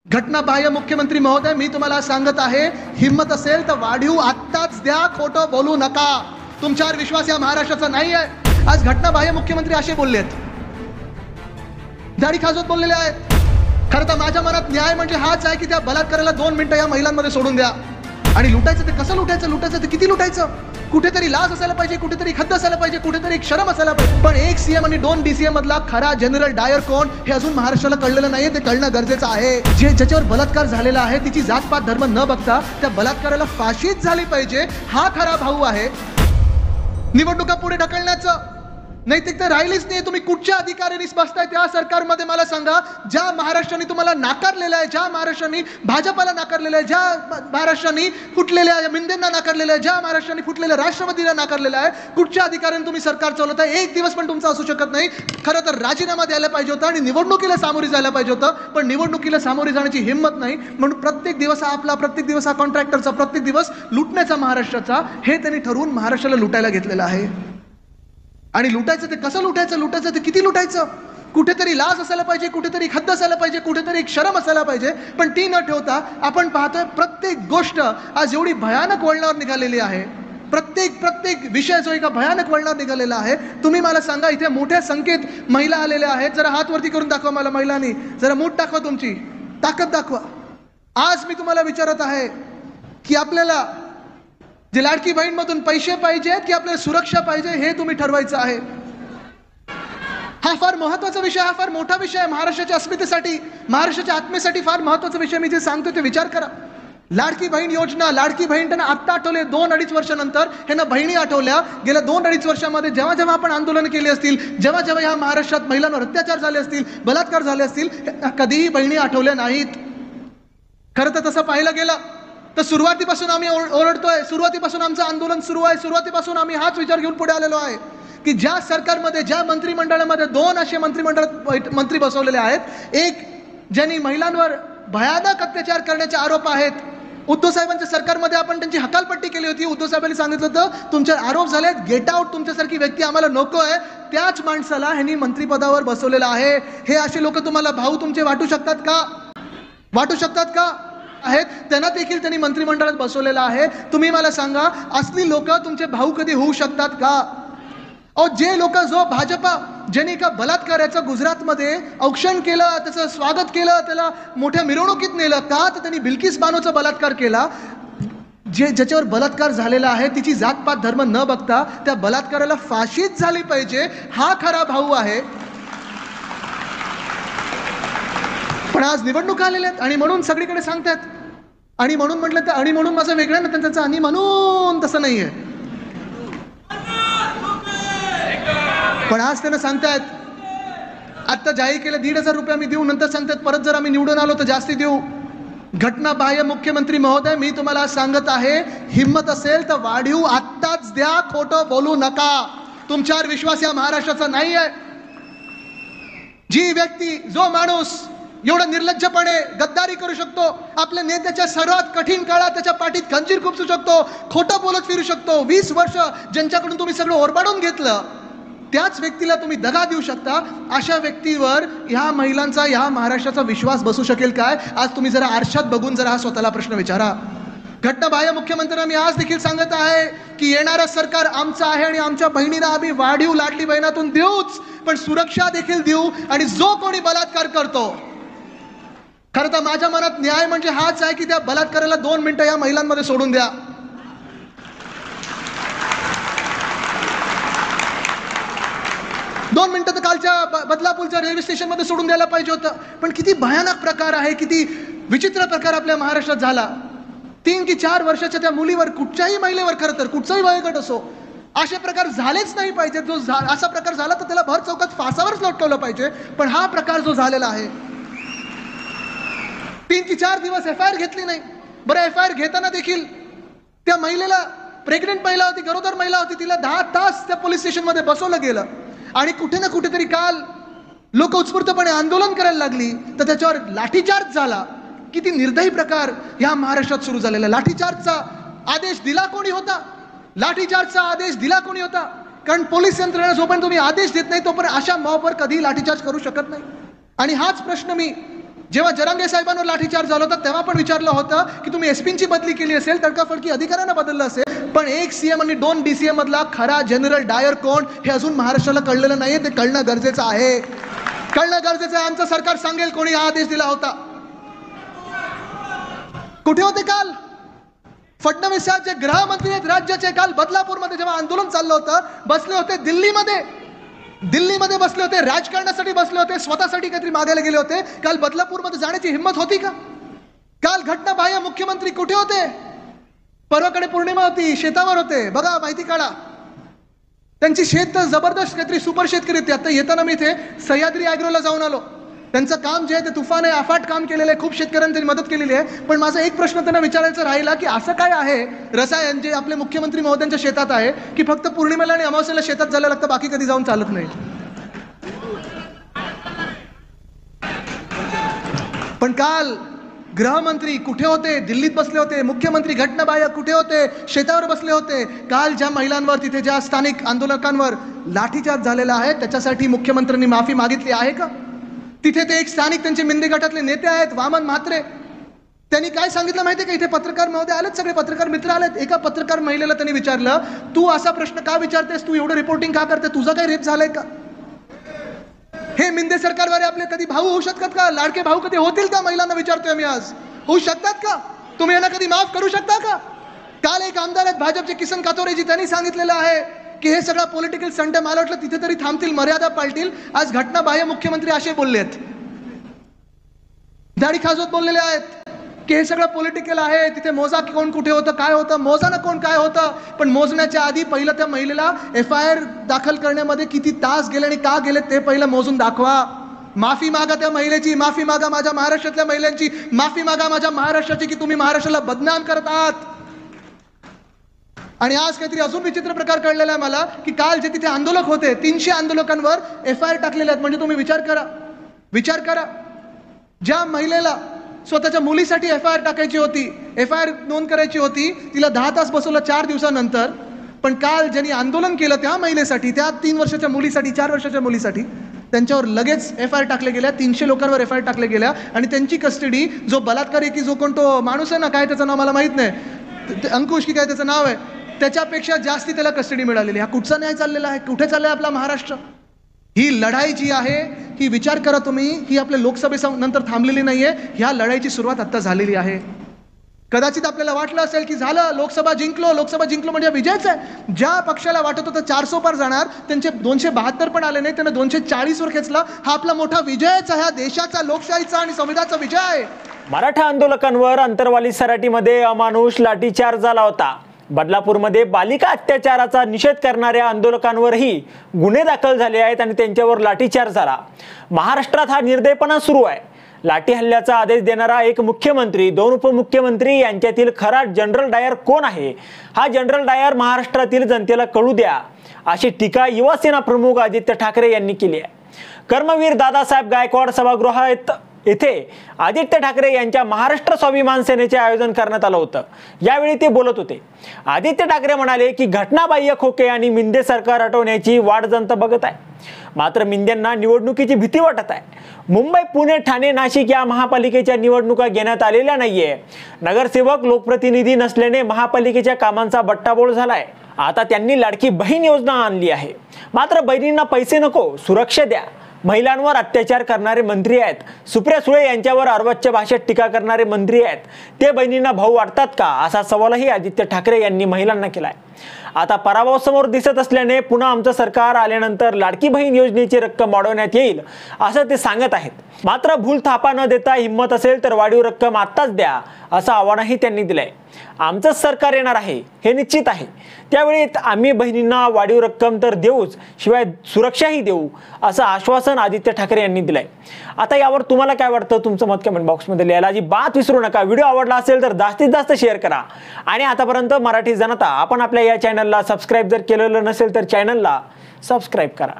घटनाबाह्य मुख्यमंत्री महोदय, मी तुम्हाला सांगत आहे, हिम्मत असेल तर वाढीव आत्ताच द्या, खोटं बोलू नका. तुमच्यावर विश्वास या महाराष्ट्राचा नाही आहे. आज घटनाबाह्य मुख्यमंत्री असे बोललेत, दाढी खाजवत बोललेले आहेत. खरं तर माझ्या मनात न्याय म्हणजे हाच आहे की त्या बलात्काराला 2 मिनिटं या महिलांमध्ये सोडून द्या. आणि लुटायचं ते कसं लुटायचं, लुटायचं ते किती लुटायचं, कुठेतरी लाज असायला पाहिजे, कुठेतरी खद्द असायला पाहिजे, कुठेतरी शरम असायला पाहिजे. पण एक सीएम आणि 2 डीसीएम मधला खरा जनरल डायर कोण हे अजून महाराष्ट्राला कळलेलं नाहीये. ते कळणं गरजेचं आहे. ज्याच्यावर बलात्कार झालेला आहे तिची जातपात धर्म न बघता त्या बलात्काराला फाशीच झाली पाहिजे, हा खरा भाऊ आहे. निवडणुका पुढे ढकलण्याचं नैतिकता राहिलीच नाही. तुम्ही कुठच्या अधिकाऱ्यांनी बसताय त्या सरकारमध्ये मला सांगा, ज्या महाराष्ट्राने तुम्हाला नाकारलेलं आहे, ज्या महाराष्ट्राने भाजपाला नाकारलेलं आहे, ज्या महाराष्ट्राने फुटलेल्या मिंदेंना नाकारलेलं आहे, ज्या महाराष्ट्राने फुटलेल्या राष्ट्रवादीला नाकारलेलं आहे, कुठच्या अधिकाऱ्यांनी तुम्ही सरकार चालवताय. एक दिवस पण तुमचा असू शकत नाही. खरं तर राजीनामा द्यायला पाहिजे होता आणि निवडणुकीला सामोरी जायला पाहिजे होतं, पण निवडणुकीला सामोरी जाण्याची हिंमत नाही. म्हणून प्रत्येक दिवस हा आपला, प्रत्येक दिवस हा कॉन्ट्रॅक्टरचा, प्रत्येक दिवस लुटण्याचा महाराष्ट्राचा, हे त्यांनी ठरवून महाराष्ट्राला लुटायला घेतलेलं आहे. आणि लुटायचं ते कसं लुटायचं, लुटायचं ते किती लुटायचं, कुठेतरी लाज असायला पाहिजे, कुठेतरी खद्द असायला पाहिजे, कुठेतरी शरम असायला पाहिजे. पण ती न ठेवता आपण पाहतोय प्रत्येक गोष्ट आज एवढी भयानक वळणावर निघालेली आहे. प्रत्येक विषय जो एका भयानक वळणावर निघालेला आहे. तुम्ही मला सांगा, इथे मोठ्या संख्येत महिला आलेल्या आहेत. जरा हात वरती करून दाखवा मला महिलांनी, जरा मूठ दाखवा, तुमची ताकद दाखवा. आज मी तुम्हाला विचारत आहे की आपल्याला जे लाडकी बहीण मधून पैसे पाहिजेत की आपल्याला सुरक्षा पाहिजे, हे तुम्ही ठरवायचं आहे. हा फार महत्वाचा विषय, हा फार मोठा विषय आहे. महाराष्ट्राच्या अस्मितेसाठी, महाराष्ट्राच्या आत्मेसाठी फार महत्वाचा विषय. मी जे सांगतो ते विचार करा. लाडकी बहीण योजना, लाडकी बहीण त्यांना आत्ता आठवले, 2-2.5 वर्षानंतर ह्यांना बहिणी आठवल्या. गेल्या 2-2.5 वर्षामध्ये जेव्हा जेव्हा आपण आंदोलन केली असतील, जेव्हा जेव्हा या महाराष्ट्रात महिलांवर अत्याचार झाले असतील, बलात्कार झाले असतील, कधीही बहिणी आठवल्या नाहीत. खरं तर तसं पाहिलं गेलं तर सुरुवातीपासून आम्ही ओरडतोय, सुरुवातीपासून आमचं आंदोलन सुरू आहे, सुरुवातीपासून आम्ही हाच विचार घेऊन पुढे आलेलो आहे की ज्या सरकारमध्ये, ज्या मंत्रिमंडळामध्ये 2 असे मंत्री बसवलेले आहेत. एक ज्यांनी महिलांवर भयानक अत्याचार करण्याचे आरोप आहेत. उद्धव साहेबांच्या सरकारमध्ये आपण त्यांची हकालपट्टी केली होती. उद्धव साहेबांनी सांगितलं होतं तुमचे आरोप झालेत, गेट आउट, तुमच्यासारखी व्यक्ती आम्हाला नको आहे. त्याच माणसाला ह्यांनी मंत्रिपदावर बसवलेलं आहे. हे असे लोक तुम्हाला भाऊ तुमचे वाटू शकतात का, वाटू शकतात का आहेत? त्यांना देखील त्यांनी मंत्रिमंडळात बसवलेलं आहे. तुम्ही मला सांगा, असली लोक तुमचे भाऊ कधी होऊ शकतात का? जे लोक, जो भाजपा ज्यांनी एका बलात्काराचं गुजरातमध्ये औक्षण केलं, त्याचं स्वागत केलं, त्याला मोठ्या मिरवणुकीत नेलं का, तर त्यांनी बिल्किस बानोचा बलात्कार केला. ज्याच्यावर बलात्कार झालेला आहे तिची जातपात धर्म न बघता त्या बलात्काराला फाशीच झाली पाहिजे, हा खरा भाऊ आहे. पण आज निवडणुका आलेल्या आहेत आणि म्हणून सगळीकडे सांगतात, आणि म्हणून म्हटलं तर आणि म्हणून माझं वेगळं ना, त्यांचं आणि म्हणून तसं नाहीये. पण आज त्यांना सांगतायत, आता जाहीर केलं 1,500 रुपये आम्ही देऊ, नंतर सांगतात परत जर आम्ही निवडून आलो तर जास्ती देऊ. घटनाबाह्य मुख्यमंत्री महोदय, मी तुम्हाला सांगत आहे, हिम्मत असेल तर वाढीव आत्ताच द्या, खोटं बोलू नका. तुमच्यावर विश्वास या महाराष्ट्राचा नाही आहे. जी व्यक्ती, जो माणूस एवढा निर्लज्जपणे गद्दारी करू शकतो, आपल्या नेत्याच्या सर्वात कठीण काळात त्याच्या पाठीत खंजीर खुपसू शकतो, खोटं बोलत फिरू शकतो, 20 वर्ष ज्यांच्याकडून तुम्ही सगळं ओरबाडून घेतलं, त्याच व्यक्तीला तुम्ही दगा देऊ शकता. अशा व्यक्तीवर ह्या महिलांचा, ह्या महाराष्ट्राचा विश्वास बसू शकेल काय? आज तुम्ही जरा आरशात बघून जरा हा स्वतःला प्रश्न विचारा. घटनाबाह्य मुख्यमंत्र्यांना मी आज देखील सांगत आहे की येणारं सरकार आमचं आहे आणि आमच्या बहिणीला आम्ही वाढीव लाडली बहिणातून देऊच, पण सुरक्षा देखील देऊ. आणि जो कोणी बलात्कार करतो, खरं तर माझ्या मनात न्याय म्हणजे हाच आहे की त्या बलात्काराला 2 मिनिटं या महिलांमध्ये सोडून द्या. दोन मिनिटं तर कालच्या बदलापूरच्या रेल्वे स्टेशनमध्ये सोडून द्यायला पाहिजे होतं. पण किती भयानक प्रकार आहे, किती विचित्र प्रकार आपल्या महाराष्ट्रात झाला. 3 की 4 वर्षाच्या त्या मुलीवर, कुठच्याही महिलेवर, खरं तर कुठचाही वयोगट असो, असे प्रकार झालेच नाही पाहिजे. जो असा प्रकार झाला तर त्याला भर चौकात फासावरच लटकवलं पाहिजे. पण हा प्रकार जो झालेला आहे, 3 की 4 दिवस FIR घेतली नाही. बरं, FIR घेताना देखील त्या महिलेला, प्रेग्नेंट महिला होती, गरोदर महिला होती, तिला 10 तास त्या पोलीस स्टेशनमध्ये बसवलं गेलं. आणि कुठे ना कुठेतरी काल लोक उत्स्फूर्तपणे आंदोलन करायला लागली तर त्याच्यावर लाठीचार्ज झाला. किती निर्दयी प्रकार या महाराष्ट्रात सुरू झालेला. लाठीचार्जचा आदेश दिला कोणी होता? लाठीचार्जचा आदेश दिला कोणी होता? कारण पोलीस यंत्रणा जोपर्यंत तुम्ही आदेश देत नाही तोपर्यंत अशा मॉबवर कधी लाठीचार्ज करू शकत नाही. आणि हाच प्रश्न मी जेव्हा जरांगे साहेबांवर लाठीचार्ज झाला होता तेव्हा पण विचारलं होतं की तुम्ही एसपींची बदली केली असेल, तडकाफडकी अधिकाऱ्यांना बदललं असेल, पण एक सीएम आणि 2 DCM मधला खरा जनरल डायर कोण हे अजून महाराष्ट्राला कळलेलं नाहीये. ते कळणं गरजेचं आहे, कळणं गरजेचं आहे. आमचं सरकार सांगेल कोणी हा आदेश दिला होता. कुठे होते काल फडणवीस साहेब, जे गृहमंत्री आहेत राज्याचे? काल बदलापूरमध्ये जेव्हा आंदोलन चाललं होतं बसले होते, दिल्लीमध्ये बसले होते, राजकारणासाठी बसले होते, स्वतःसाठी काहीतरी मागायला गेले होते. काल बदलापूरमध्ये जाण्याची हिंमत होती का? काल घटनाबाह्य मुख्यमंत्री कुठे होते? परवाकडे पौर्णिमा होती, शेतावर होते. बघा, माहिती काढा. त्यांची शेत तर जबरदस्त काहीतरी सुपर शेतकरी होती. आता येताना मी इथे सह्याद्री ॲग्रोला जाऊन आलो. त्यांचं काम जे आहे ते तुफान आहे, अफाट काम केलेलं आहे, खूप शेतकऱ्यांनी त्यांनी मदत केलेली आहे. पण माझा एक प्रश्न त्यांना विचारायचा राहिला की असं काय आहे रसायन जे आपले मुख्यमंत्री महोदयांच्या शेतात आहे की फक्त पौर्णिमेला आणि अमावस्येला शेतात जायला लागतं, बाकी कधी जाऊन चालत नाही? पण काल गृहमंत्री कुठे होते? दिल्लीत बसले होते. मुख्यमंत्री घटनाबाह्य कुठे होते? शेतावर बसले होते. काल ज्या महिलांवर, तिथे ज्या स्थानिक आंदोलकांवर लाठीचार्ज झालेला आहे त्याच्यासाठी मुख्यमंत्र्यांनी माफी मागितली आहे का? तिथे ते एक स्थानिक त्यांचे मिंदे गटातले नेते आहेत वामन म्हात्रे, त्यांनी काय सांगितलं माहिती का? इथे पत्रकार महोदय आलेत, सगळे पत्रकार मित्र आलेत. एका पत्रकार महिलेला त्यांनी विचारलं, तू असा प्रश्न का विचारतेस, तू एवढं रिपोर्टिंग का करते, तुझं काही रेप झालंय का? हे मिंदे सरकारवाले आपले कधी भाऊ होऊ शकतात का? लाडके भाऊ कधी होतील का? महिलांना विचारतोय मी आज, होऊ शकतात का? तुम्ही यांना कधी माफ करू शकता का? काल एक आमदार आहेत भाजपचे किसन कातोरेजी, त्यांनी सांगितलेलं आहे की हे सगळं पॉलिटिकल संडे, मला वाटलं तिथे तरी थांबतील, मर्यादा पाळतील. आज घटनाबाह्य मुख्यमंत्री असे बोलले आहेत, दाढी खाजवत बोललेले आहेत की हे सगळं पॉलिटिकल आहे. तिथे मोजा कोण कुठे होतं, काय होतं, मोजा ना कोण काय होतं. पण मोजण्याच्या आधी पहिलं त्या महिलेला FIR दाखल करण्यामध्ये किती तास गेले आणि का गेले ते पहिलं मोजून दाखवा. माफी मागा त्या महिलेची, माफी मागा माझ्या महाराष्ट्रातल्या महिलांची, माफी मागा माझ्या महाराष्ट्राची की तुम्ही महाराष्ट्राला बदनाम करत आहात. आणि आज काहीतरी अजून विचित्र प्रकार कळलेला आहे मला की काल जे तिथे आंदोलक होते 300 आंदोलकांवर FIR टाकलेले आहेत. म्हणजे तुम्ही विचार करा, ज्या महिलेला स्वतःच्या मुलीसाठी FIR टाकायची होती, FIR नोंद करायची होती, तिला 10 तास बसवलं 4 दिवसानंतर. पण काल ज्यांनी आंदोलन केलं त्या महिलेसाठी, त्या 3 वर्षाच्या मुलीसाठी, 4 वर्षाच्या मुलीसाठी, त्यांच्यावर लगेच FIR टाकले गेल्या. 300 लोकांवर FIR टाकले गेल्या आणि त्यांची कस्टडी, जो बलात्कारी की जो कोण तो माणूस आहे ना, काय त्याचं नाव मला माहित नाही, अंकुश की काय त्याचं नाव आहे, त्याच्यापेक्षा जास्ती त्याला कस्टडी मिळालेली. हा कुठचा न्याय चाललेला आहे? कुठे चाललाय आपला महाराष्ट्र? ही लढाई जी आहे ही, विचार करा तुम्ही, ही आपल्या लोकसभेनंतर थांबलेली नाहीये. ह्या लढाईची सुरुवात आता झालेली आहे. कदाचित आपल्याला वाटलं असेल की झालं, लोकसभा जिंकलो म्हणजे विजयच आहे. ज्या पक्षाला वाटत होतं 400 पार जाणार, त्यांचे 272 पण आले नाही, त्यांना 240 वर खेचला. हा आपला मोठा विजयच आहे, हा देशाचा, लोकशाहीचा आणि संविधानाचा विजय आहे. मराठा आंदोलकांवर अंतरवाली सराटीमध्ये अमानुष लाठीचार्ज झाला होता. बदलापूरमध्ये बालिका अत्याचाराचा निषेध करणाऱ्या आंदोलकांवरही गुन्हे दाखल झाले आहेत आणि त्यांच्यावर लाठीचार्ज झाला. महाराष्ट्रात हा निर्दयपणा सुरू आहे. लाठी हल्ल्याचा आदेश देणारा एक मुख्यमंत्री, 2 उपमुख्यमंत्री यांच्यातील खरा जनरल डायर कोण आहे? हा जनरल डायर महाराष्ट्रातील जनतेला कळू द्या, अशी टीका युवासेना प्रमुख आदित्य ठाकरे यांनी केली आहे. कर्मवीर दादासाहेब गायकवाड सभागृहात येथे आदित्य ठाकरे यांच्या महाराष्ट्र स्वाभिमान सेनेचे आयोजन करण्यात आलं होतं. यावेळी ते बोलत होते. आदित्य ठाकरे म्हणाले की घटनाबाह्य खोके आणि मिंदे सरकार हटवण्याची वाट जनता बघत आहे. मात्र मिंद्यांना निवडणुकीची भीती वाटत आहे. मुंबई, पुणे, ठाणे, नाशिक या महापालिकेच्या निवडणुका घेण्यात आलेल्या नाहीये. नगरसेवक, लोकप्रतिनिधी नसल्याने महापालिकेच्या कामांचा बट्टाबोळ झालाय. आता त्यांनी लाडकी बहीण योजना आणली आहे. मात्र बहिणींना पैसे नको, सुरक्षा द्या. महिलांवर अत्याचार करणारे मंत्री आहेत. सुप्रिया सुळे यांच्यावर अर्वाच्य भाषेत टीका करणारे मंत्री आहेत. ते बहिणींना भाऊ वाटतात का, असा सवालही आदित्य ठाकरे यांनी महिलांना केलाय. आता पराभव समोर दिसत असल्याने पुन्हा आमचं सरकार आल्यानंतर लाडकी बहीण योजनेची रक्कम वाढवण्यात येईल असं ते सांगत आहेत. मात्र भूल थापा न देता हिंमत असेल तर वाढीव रक्कम आत्ताच द्या, असं आव्हानही त्यांनी दिलंय. आमचंच सरकार येणार आहे हे निश्चित आहे. त्यावेळी आम्ही बहिणींना वाढीव रक्कम तर देऊच, शिवाय सुरक्षाही देऊ, असं आश्वासन आदित्य ठाकरे यांनी दिलंय. आता यावर तुम्हाला काय वाटतं? तुमचं मत कमेंट बॉक्समध्ये लिहायला अजिबात विसरू नका. व्हिडिओ आवडला असेल तर जास्तीत जास्त शेअर करा. आणि आतापर्यंत मराठी जनता, आपण आपल्या या चॅनलला सबस्क्राईब जर केलेलं नसेल तर चॅनलला सबस्क्राईब करा.